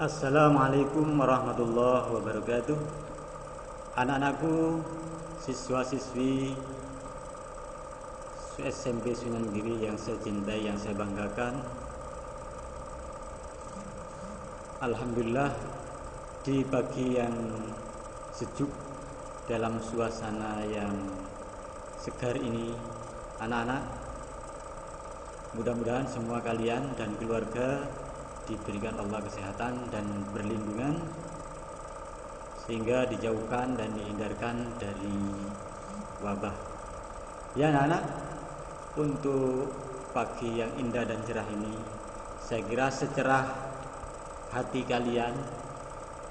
Assalamualaikum warahmatullahi wabarakatuh. Anak-anakku, siswa-siswi SMP Sunan Giri yang saya cintai, yang saya banggakan. Alhamdulillah, di pagi yang sejuk dalam suasana yang segar ini, anak-anak, mudah-mudahan semua kalian dan keluarga diberikan Allah kesehatan dan perlindungan, sehingga dijauhkan dan dihindarkan dari wabah. Ya anak-anak, untuk pagi yang indah dan cerah ini, saya kira secerah hati kalian,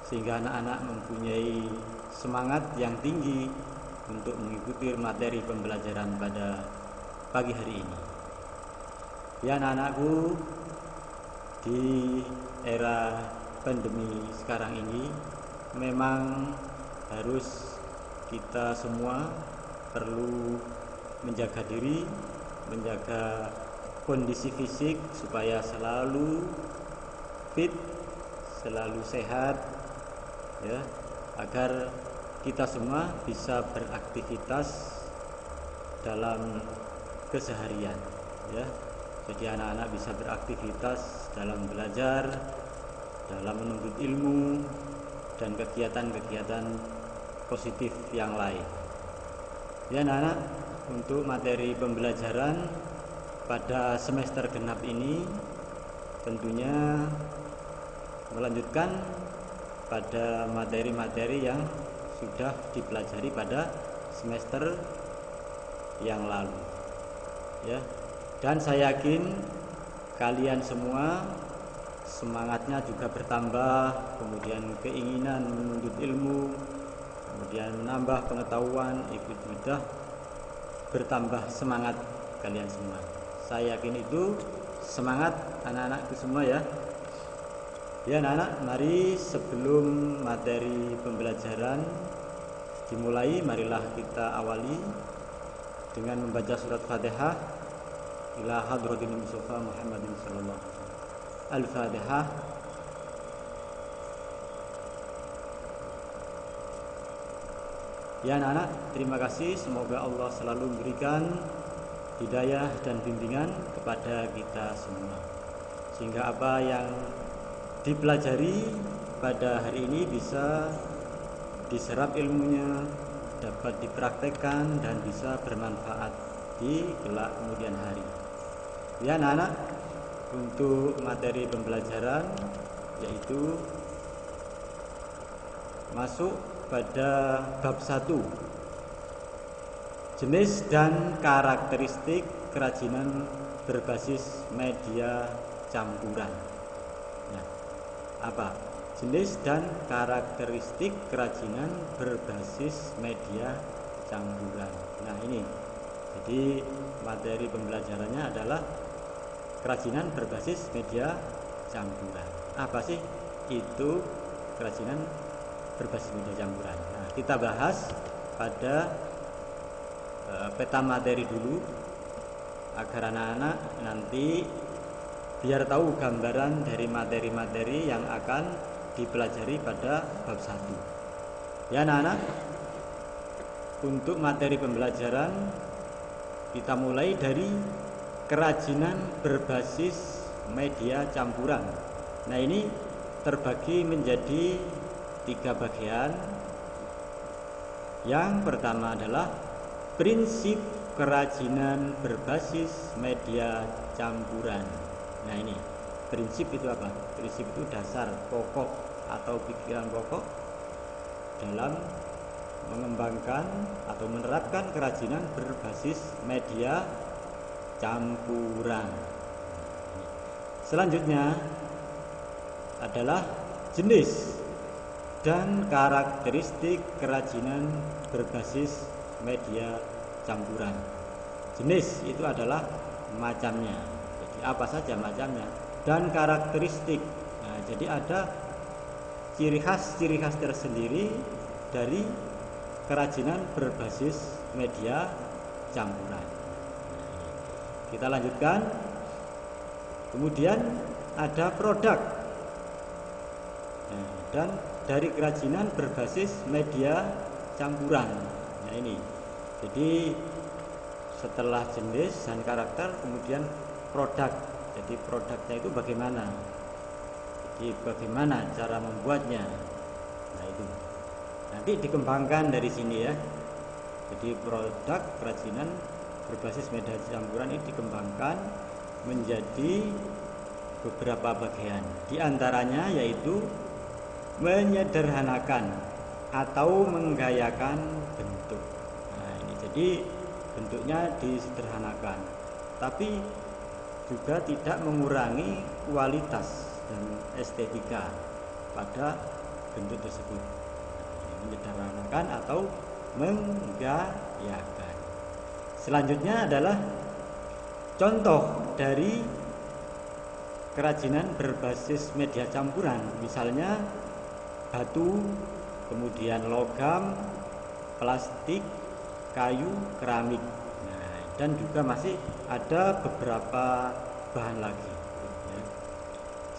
sehingga anak-anak mempunyai semangat yang tinggi untuk mengikuti materi pembelajaran pada pagi hari ini. Ya anak-anakku, di era pandemi sekarang ini memang harus kita semua perlu menjaga diri, menjaga kondisi fisik supaya selalu fit, selalu sehat, ya, agar kita semua bisa beraktivitas dalam keseharian, ya. Jadi anak-anak bisa beraktivitas dalam belajar, dalam menuntut ilmu, dan kegiatan-kegiatan positif yang lain. Ya anak-anak, untuk materi pembelajaran pada semester genap ini tentunya melanjutkan pada materi-materi yang sudah dipelajari pada semester yang lalu, ya. Dan saya yakin kalian semua semangatnya juga bertambah, kemudian keinginan menuntut ilmu, kemudian menambah pengetahuan, ikut mudah bertambah semangat kalian semua. Saya yakin itu semangat anak-anakku semua, ya. Ya anak-anak, mari sebelum materi pembelajaran dimulai, marilah kita awali dengan membaca surat Fatihah ila hadratin Mustafa Muhammadin sallallahu alaihi wasallam. Al-Fatihah. Ya anak-anak, terima kasih. Semoga Allah selalu memberikan hidayah dan bimbingan kepada kita semua, sehingga apa yang dipelajari pada hari ini bisa diserap ilmunya, dapat dipraktekkan dan bisa bermanfaat di kelak kemudian hari. Ya anak-anak, untuk materi pembelajaran yaitu masuk pada bab 1, jenis dan karakteristik kerajinan berbasis media campuran. Nah, apa jenis dan karakteristik kerajinan berbasis media campuran? Nah ini, jadi materi pembelajarannya adalah kerajinan berbasis media campuran. Apa sih itu kerajinan berbasis media campuran? Nah, kita bahas pada peta materi dulu, agar anak-anak nanti biar tahu gambaran dari materi-materi yang akan dipelajari pada bab 1. Ya anak-anak, untuk materi pembelajaran kita mulai dari kerajinan berbasis media campuran. Nah ini terbagi menjadi 3 bagian. Yang pertama adalah prinsip kerajinan berbasis media campuran. Nah ini, prinsip itu apa? Prinsip itu dasar pokok atau pikiran pokok dalam mengembangkan atau menerapkan kerajinan berbasis media campuran. Selanjutnya adalah jenis dan karakteristik kerajinan berbasis media campuran. Jenis itu adalah macamnya, jadi apa saja macamnya, dan karakteristik. Nah, jadi ada ciri khas tersendiri dari kerajinan berbasis media campuran. Kita lanjutkan. Kemudian ada produk Nah, dan dari kerajinan berbasis media campuran. Nah ini, jadi setelah jenis dan karakter kemudian produk. Jadi produknya itu bagaimana? Jadi bagaimana cara membuatnya? Nah itu nanti dikembangkan dari sini ya. Jadi produk kerajinan berbasis media campuran ini dikembangkan menjadi beberapa bagian. Di antaranya yaitu menyederhanakan atau menggayakan bentuk. Nah ini jadi bentuknya disederhanakan, tapi juga tidak mengurangi kualitas dan estetika pada bentuk tersebut. Menyederhanakan atau menggayakan. Selanjutnya adalah contoh dari kerajinan berbasis media campuran, misalnya batu, kemudian logam, plastik, kayu, keramik. Nah, dan juga masih ada beberapa bahan lagi.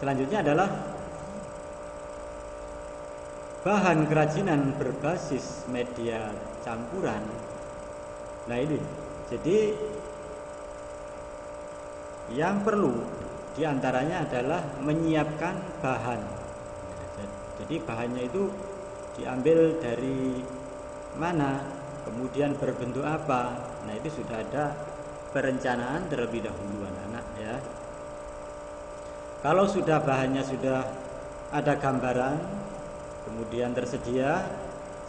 Selanjutnya adalah bahan kerajinan berbasis media campuran. Nah ini, jadi yang perlu diantaranya adalah menyiapkan bahan. Jadi bahannya itu diambil dari mana, kemudian berbentuk apa. Nah itu sudah ada perencanaan terlebih dahulu anak-anak ya. Kalau sudah bahannya sudah ada gambaran, kemudian tersedia,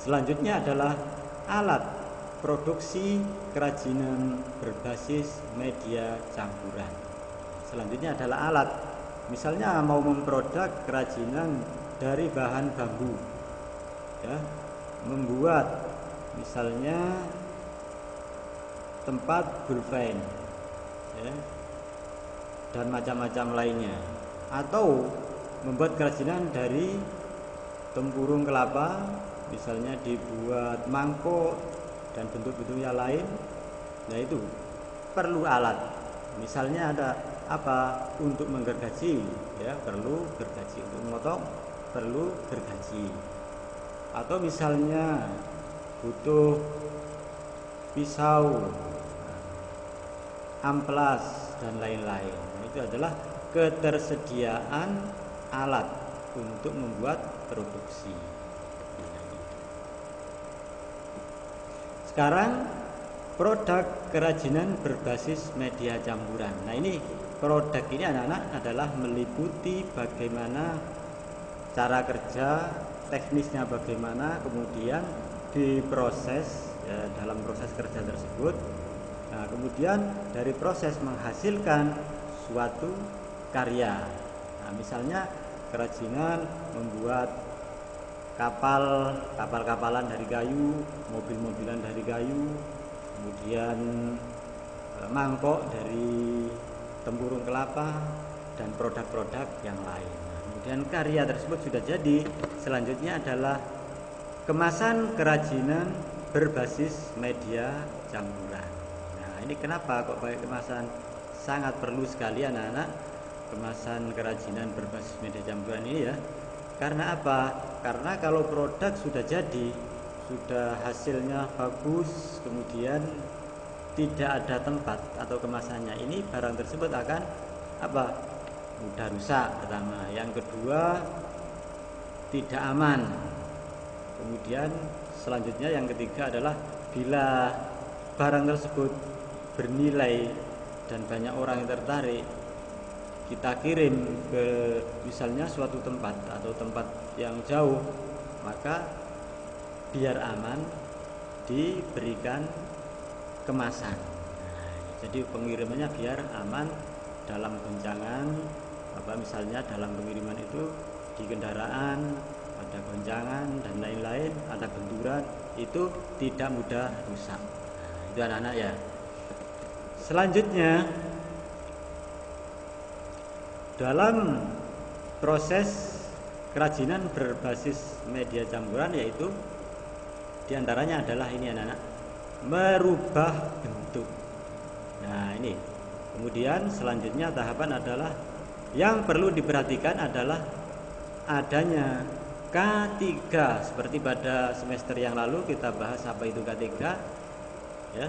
selanjutnya adalah alat produksi kerajinan berbasis media campuran. Selanjutnya adalah alat, misalnya mau memproduk kerajinan dari bahan bambu ya, membuat misalnya tempat pulpen ya, dan macam-macam lainnya, atau membuat kerajinan dari tempurung kelapa, misalnya dibuat mangkok dan bentuk-bentuknya lain. Nah itu perlu alat, misalnya ada apa, untuk menggergaji ya, perlu gergaji, untuk memotong perlu gergaji, atau misalnya butuh pisau, amplas dan lain-lain. Nah, itu adalah ketersediaan alat untuk membuat produksi. Sekarang produk kerajinan berbasis media campuran. Nah ini produk ini anak-anak adalah meliputi bagaimana cara kerja, teknisnya bagaimana, kemudian diproses ya, dalam proses kerja tersebut. Nah kemudian dari proses menghasilkan suatu karya. Nah misalnya kerajinan membuat kapal-kapalan dari kayu, mobil-mobilan dari kayu, kemudian mangkok dari tempurung kelapa, dan produk-produk yang lain. Nah, kemudian karya tersebut sudah jadi. Selanjutnya adalah kemasan kerajinan berbasis media campuran. Nah ini kenapa kok pakai kemasan? Sangat perlu sekali anak-anak kemasan kerajinan berbasis media campuran ini ya. Karena apa? Karena kalau produk sudah jadi, sudah hasilnya bagus, kemudian tidak ada tempat atau kemasannya, ini barang tersebut akan apa? Mudah rusak pertama. Yang kedua, tidak aman. Kemudian selanjutnya yang ketiga adalah bila barang tersebut bernilai dan banyak orang yang tertarik, kita kirim ke misalnya suatu tempat atau tempat yang jauh, maka biar aman diberikan kemasan. Nah, jadi pengirimannya biar aman dalam goncangan, apa misalnya dalam pengiriman itu di kendaraan ada goncangan dan lain-lain, ada benturan, itu tidak mudah rusak. Nah, itu anak-anak ya. Selanjutnya dalam proses kerajinan berbasis media campuran, yaitu diantaranya adalah ini anak-anak, merubah bentuk. Nah ini kemudian selanjutnya tahapan adalah yang perlu diperhatikan adalah adanya K3 seperti pada semester yang lalu kita bahas apa itu K3 ya.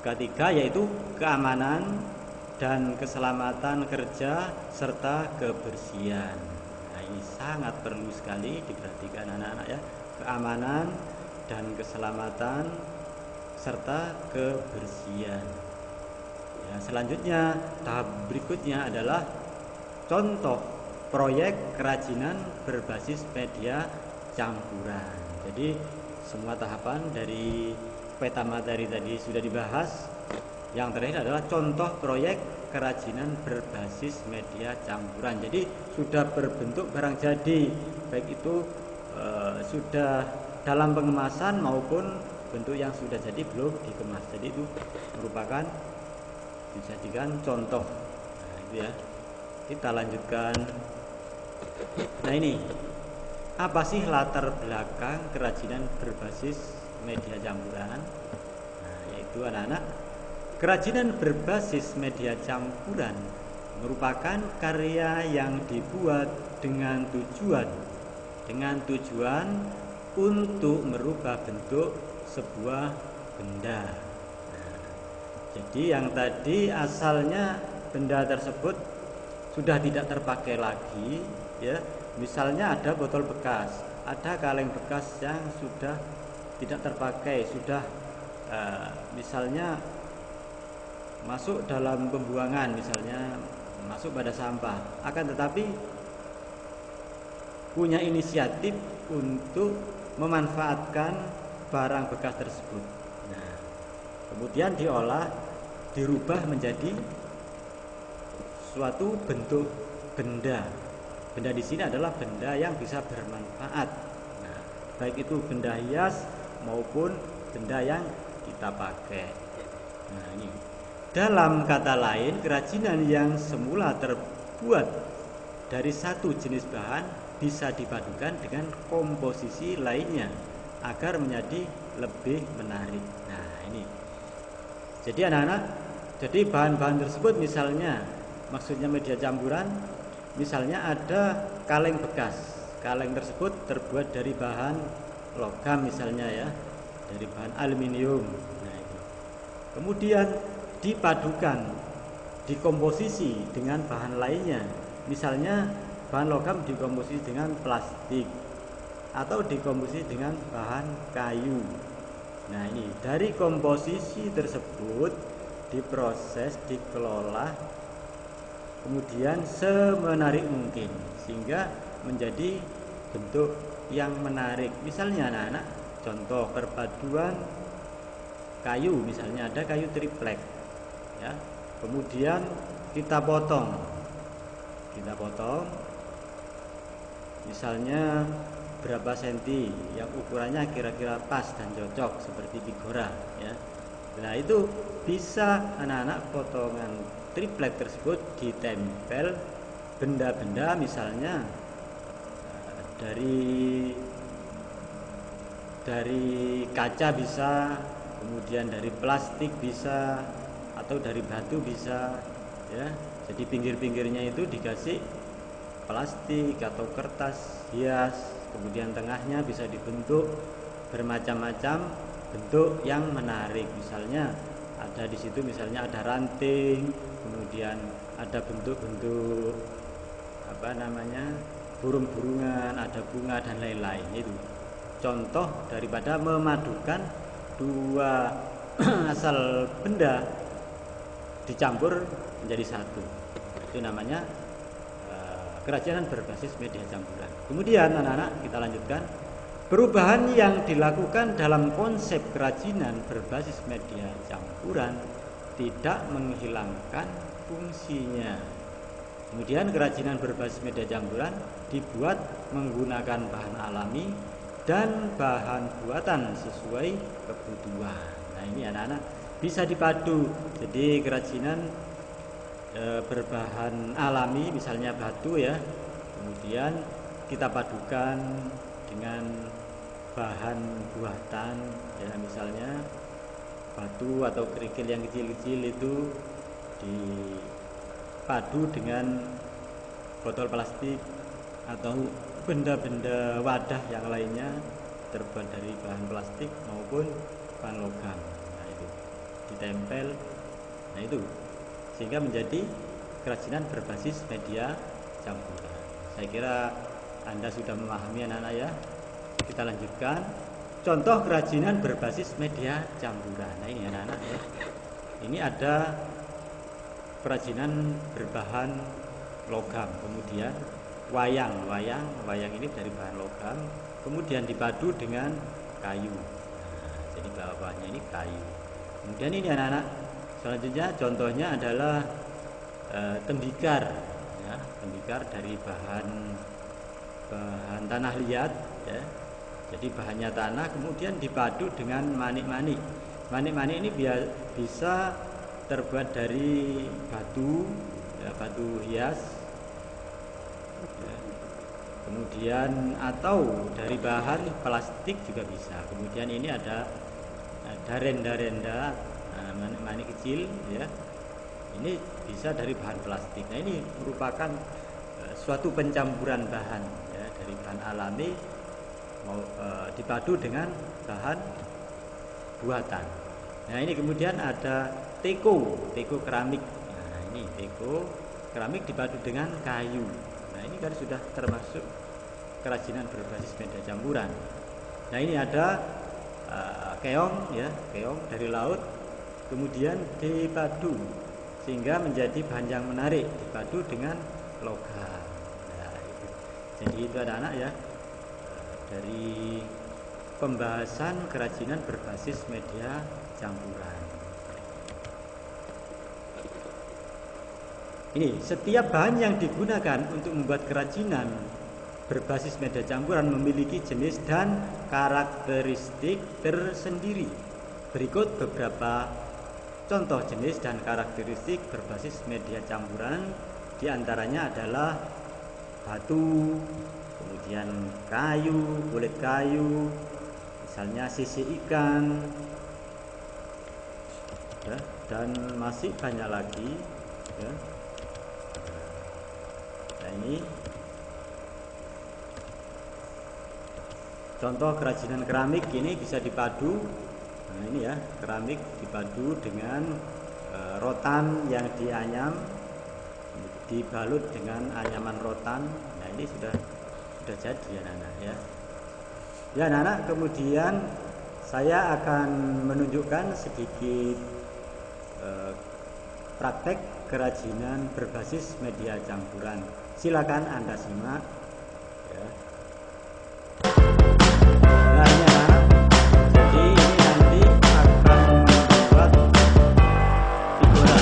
K3 yaitu keamanan dan keselamatan kerja serta kebersihan. Nah, ini sangat perlu sekali diperhatikan anak-anak ya. Keamanan dan keselamatan serta kebersihan. Ya, selanjutnya tahap berikutnya adalah contoh proyek kerajinan berbasis media campuran. Jadi semua tahapan dari peta materi tadi sudah dibahas. Yang terakhir adalah contoh proyek kerajinan berbasis media campuran. Jadi sudah berbentuk barang jadi, baik itu sudah dalam pengemasan maupun bentuk yang sudah jadi belum dikemas. Jadi itu merupakan dijadikan contoh. Nah, itu ya. Kita lanjutkan. Nah, ini apa sih latar belakang kerajinan berbasis media campuran? Nah, yaitu anak-anak, kerajinan berbasis media campuran merupakan karya yang dibuat dengan tujuan untuk merubah bentuk sebuah benda. Nah, jadi yang tadi asalnya benda tersebut sudah tidak terpakai lagi, ya. Misalnya ada botol bekas, ada kaleng bekas yang sudah tidak terpakai, sudah misalnya masuk dalam pembuangan, misalnya masuk pada sampah, akan tetapi punya inisiatif untuk memanfaatkan barang bekas tersebut. Nah, kemudian diolah, dirubah menjadi suatu bentuk benda. Benda di sini adalah benda yang bisa bermanfaat. Nah, baik itu benda hias maupun benda yang kita pakai. Nah, ini. Dalam kata lain, kerajinan yang semula terbuat dari satu jenis bahan bisa dipadukan dengan komposisi lainnya agar menjadi lebih menarik. Nah, ini. Jadi anak-anak, jadi bahan-bahan tersebut misalnya, maksudnya media campuran, misalnya ada kaleng bekas. Kaleng tersebut terbuat dari bahan logam misalnya ya, dari bahan aluminium. Nah, itu. Kemudian dipadukan, dikomposisi dengan bahan lainnya. Misalnya bahan logam dikomposisi dengan plastik atau dikomposisi dengan bahan kayu. Nah, ini dari komposisi tersebut diproses, dikelola, kemudian semenarik mungkin sehingga menjadi bentuk yang menarik. Misalnya anak-anak, contoh perpaduan kayu, misalnya ada kayu triplek ya. Kemudian kita potong misalnya berapa senti yang ukurannya kira-kira pas dan cocok seperti figura ya. Nah, itu bisa anak-anak potongan triplek tersebut ditempel benda-benda, misalnya dari kaca bisa, kemudian dari plastik bisa, atau dari batu bisa ya. Jadi pinggir-pinggirnya itu dikasih plastik atau kertas hias, kemudian tengahnya bisa dibentuk bermacam-macam bentuk yang menarik. Misalnya ada di situ, misalnya ada ranting, kemudian ada bentuk-bentuk burung-burungan, ada bunga dan lain-lain. Itu contoh daripada memadukan dua asal benda dicampur menjadi satu. Itu namanya kerajinan berbasis media campuran. Kemudian anak-anak, kita lanjutkan. Perubahan yang dilakukan dalam konsep kerajinan berbasis media campuran tidak menghilangkan fungsinya. Kemudian kerajinan berbasis media campuran dibuat menggunakan bahan alami dan bahan buatan sesuai kebutuhan. Nah, ini anak-anak bisa dipadu. Jadi kerajinan berbahan alami, misalnya batu ya, kemudian kita padukan dengan bahan buatan ya, misalnya batu atau kerikil yang kecil-kecil itu dipadu dengan botol plastik atau benda-benda wadah yang lainnya terbuat dari bahan plastik maupun bahan logam. Nah itu ditempel, nah itu sehingga menjadi kerajinan berbasis media campuran. Saya kira Anda sudah memahami anak-anak ya. Kita lanjutkan. Contoh kerajinan berbasis media campuran. Nah ini anak-anak ya. Ini ada kerajinan berbahan logam, kemudian wayang ini dari bahan logam, kemudian dipadu dengan kayu. Nah, jadi bawahnya ini kayu. Kemudian ini anak-anak, selanjutnya contohnya adalah tembikar, ya, tembikar dari bahan tanah liat, ya. Jadi bahannya tanah, kemudian dipadu dengan manik-manik. Manik-manik ini bisa terbuat dari batu, ya, batu hias. Ya. Kemudian atau dari bahan plastik juga bisa. Kemudian ini ada renda-renda, manik-manik kecil, ya. Ini bisa dari bahan plastik. Nah ini merupakan suatu pencampuran bahan, ya, dari bahan alami dipadu dengan bahan buatan. Nah ini kemudian ada teko keramik. Nah ini teko keramik dipadu dengan kayu. Nah ini kan sudah termasuk kerajinan berbasis media campuran. Nah ini ada keong, ya, keong dari laut, kemudian dipadu sehingga menjadi bahan yang menarik, dipadu dengan logam. Nah, itu. Jadi itu anak-anak ya, dari pembahasan kerajinan berbasis media campuran. Ini setiap bahan yang digunakan untuk membuat kerajinan berbasis media campuran memiliki jenis dan karakteristik tersendiri. Berikut beberapa contoh jenis dan karakteristik berbasis media campuran. Di antaranya adalah batu, kemudian kayu, kulit kayu, misalnya sisik ikan, ya, dan masih banyak lagi, ya. Nah ini contoh kerajinan keramik, ini bisa dipadu. Nah ini ya, keramik dipadu dengan rotan yang dianyam, dibalut dengan anyaman rotan. Nah ini sudah jadi ya anak-anak ya. Ya anak-anak, kemudian saya akan menunjukkan sedikit praktek kerajinan berbasis media campuran. Silakan Anda simak ya. Nah ini anak-anak, jadi ini nanti akan membuat figuran.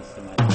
Semada.